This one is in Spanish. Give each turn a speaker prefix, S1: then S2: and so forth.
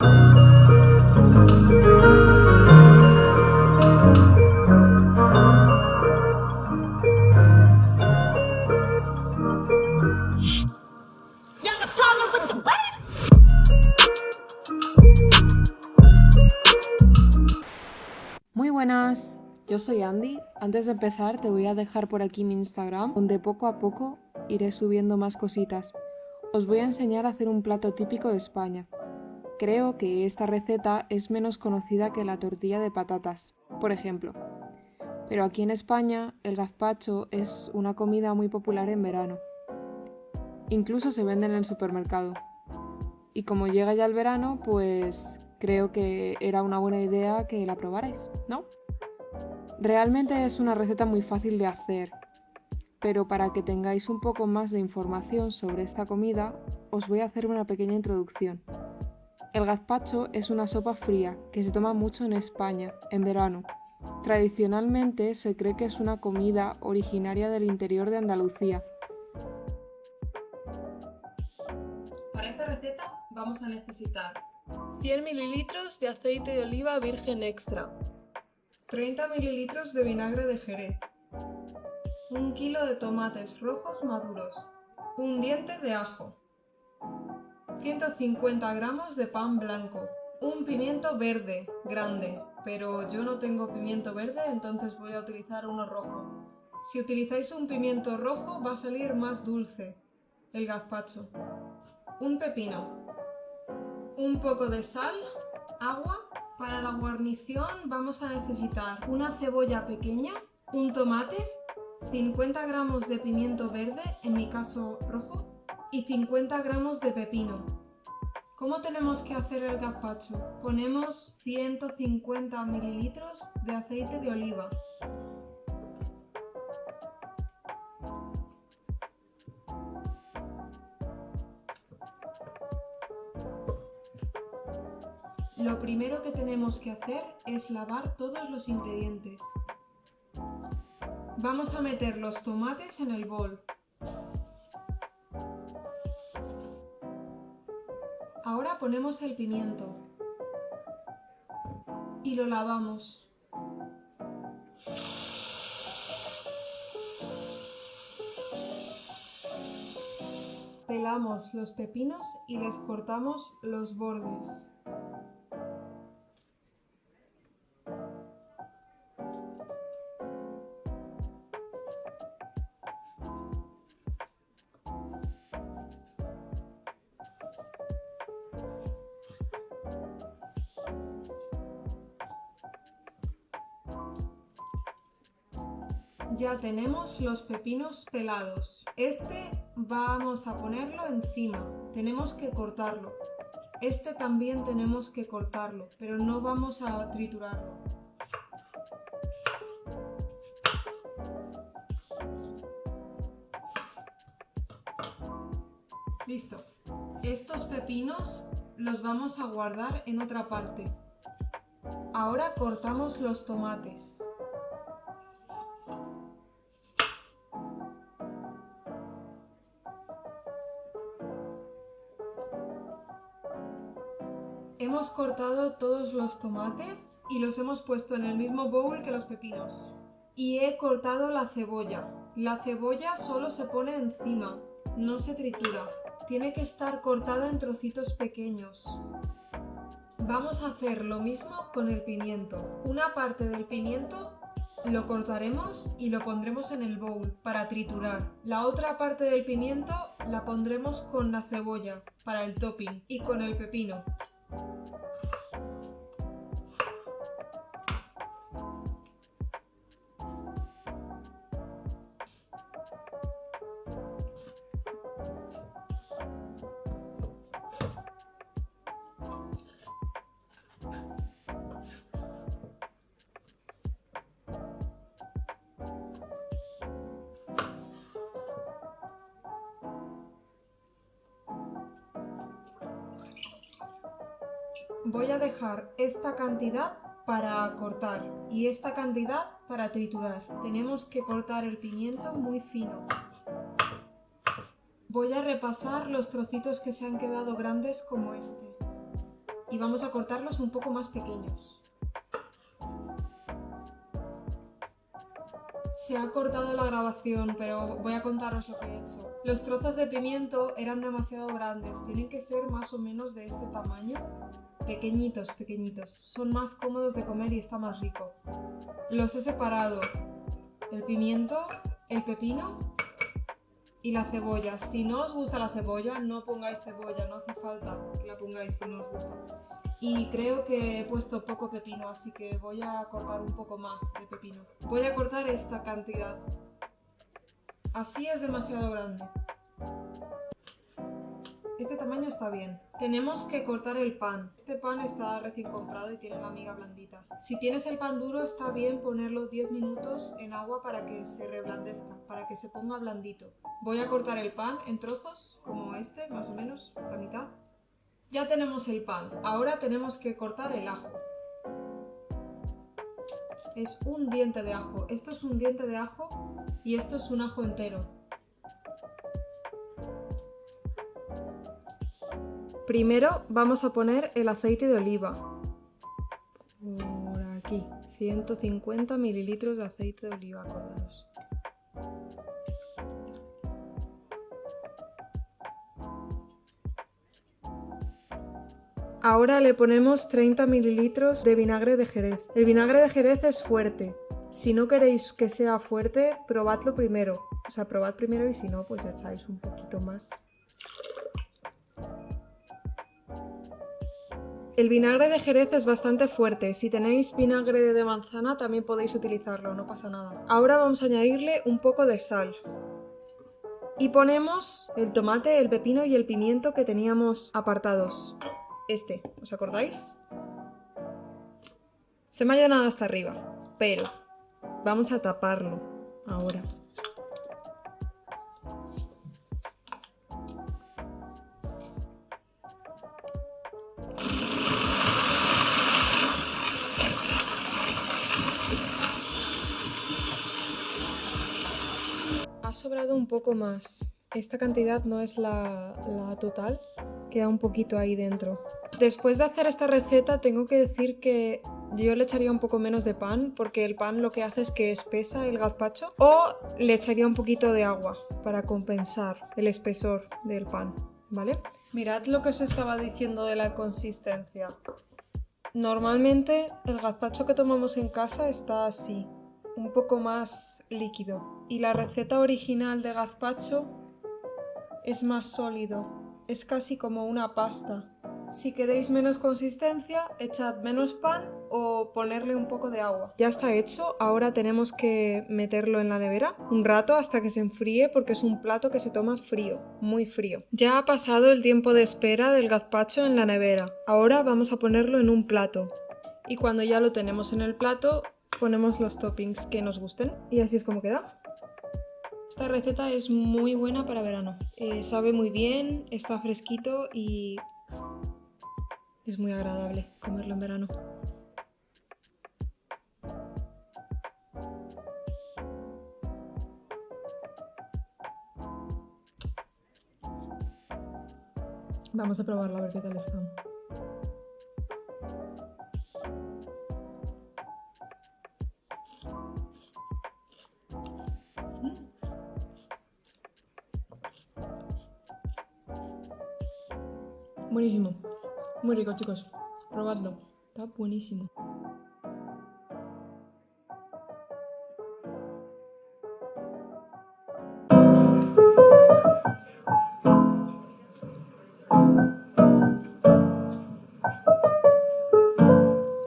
S1: Muy buenas, yo soy Andy. Antes de empezar te voy a dejar por aquí mi Instagram, donde poco a poco iré subiendo más cositas. Os voy a enseñar a hacer un plato típico de España. Creo que esta receta es menos conocida que la tortilla de patatas, por ejemplo. Pero aquí en España el gazpacho es una comida muy popular en verano. Incluso se vende en el supermercado. Y como llega ya el verano, pues creo que era una buena idea que la probarais, ¿no? Realmente es una receta muy fácil de hacer, pero para que tengáis un poco más de información sobre esta comida, os voy a hacer una pequeña introducción. El gazpacho es una sopa fría que se toma mucho en España, en verano. Tradicionalmente se cree que es una comida originaria del interior de Andalucía. Para esta receta vamos a necesitar 100 ml de aceite de oliva virgen extra, 30 ml de vinagre de Jerez, 1 kilo de tomates rojos maduros, un diente de ajo, 150 gramos de pan blanco, un pimiento verde grande, pero yo no tengo pimiento verde, entonces voy a utilizar uno rojo. Si utilizáis un pimiento rojo va a salir más dulce el gazpacho. Un pepino, un poco de sal, agua. Para la guarnición vamos a necesitar una cebolla pequeña, un tomate, 50 gramos de pimiento verde, en mi caso rojo, y 50 gramos de pepino. ¿Cómo tenemos que hacer el gazpacho? Ponemos 150 mililitros de aceite de oliva. Lo primero que tenemos que hacer es lavar todos los ingredientes. Vamos a meter los tomates en el bol. Ahora ponemos el pimiento y lo lavamos. Pelamos los pepinos y les cortamos los bordes. Ya tenemos los pepinos pelados. Este vamos a ponerlo encima. Tenemos que cortarlo. Este también tenemos que cortarlo, pero no vamos a triturarlo. Listo. Estos pepinos los vamos a guardar en otra parte. Ahora cortamos los tomates. Hemos cortado todos los tomates y los hemos puesto en el mismo bowl que los pepinos. Y he cortado la cebolla. La cebolla solo se pone encima, no se tritura. Tiene que estar cortada en trocitos pequeños. Vamos a hacer lo mismo con el pimiento. Una parte del pimiento lo cortaremos y lo pondremos en el bowl para triturar. La otra parte del pimiento la pondremos con la cebolla para el topping y con el pepino. Voy a dejar esta cantidad para cortar y esta cantidad para triturar. Tenemos que cortar el pimiento muy fino. Voy a repasar los trocitos que se han quedado grandes como este. Y vamos a cortarlos un poco más pequeños. Se ha cortado la grabación, pero voy a contaros lo que he hecho. Los trozos de pimiento eran demasiado grandes, tienen que ser más o menos de este tamaño. Pequeñitos, pequeñitos. Son más cómodos de comer y está más rico. Los he separado. El pimiento, el pepino y la cebolla. Si no os gusta la cebolla, no pongáis cebolla, no hace falta que la pongáis si no os gusta. Y creo que he puesto poco pepino, así que voy a cortar un poco más de pepino. Voy a cortar esta cantidad. Así es demasiado grande. Este tamaño está bien. Tenemos que cortar el pan. Este pan está recién comprado y tiene la miga blandita. Si tienes el pan duro, está bien ponerlo 10 minutos en agua para que se reblandezca, para que se ponga blandito. Voy a cortar el pan en trozos, como este, más o menos, la mitad. Ya tenemos el pan. Ahora tenemos que cortar el ajo. Es un diente de ajo. Esto es un diente de ajo y esto es un ajo entero. Primero vamos a poner el aceite de oliva. Por aquí. 150 mililitros de aceite de oliva, acordaros. Ahora le ponemos 30 mililitros de vinagre de Jerez. El vinagre de Jerez es fuerte. Si no queréis que sea fuerte, probadlo primero. O sea, probad primero y si no, pues echáis un poquito más. El vinagre de Jerez es bastante fuerte. Si tenéis vinagre de manzana también podéis utilizarlo, no pasa nada. Ahora vamos a añadirle un poco de sal. Y ponemos el tomate, el pepino y el pimiento que teníamos apartados. ¿Os acordáis? Se me ha llenado hasta arriba, pero vamos a taparlo ahora. Ha sobrado un poco más. Esta cantidad no es la total, queda un poquito ahí dentro. Después de hacer esta receta tengo que decir que yo le echaría un poco menos de pan porque el pan lo que hace es que espesa el gazpacho, o le echaría un poquito de agua para compensar el espesor del pan, ¿vale? Mirad lo que os estaba diciendo de la consistencia. Normalmente el gazpacho que tomamos en casa está así, un poco más líquido, y la receta original de gazpacho es más sólido, es casi como una pasta. Si queréis menos consistencia, echad menos pan o ponerle un poco de agua. Ya está hecho, ahora tenemos que meterlo en la nevera un rato hasta que se enfríe porque es un plato que se toma frío, muy frío. Ya ha pasado el tiempo de espera del gazpacho en la nevera. Ahora vamos a ponerlo en un plato. Y cuando ya lo tenemos en el plato, ponemos los toppings que nos gusten y así es como queda. Esta receta es muy buena para verano. Sabe muy bien, está fresquito y es muy agradable comerlo en verano. Vamos a probarlo a ver qué tal está. Buenísimo. Muy rico, chicos. Probadlo. Está buenísimo.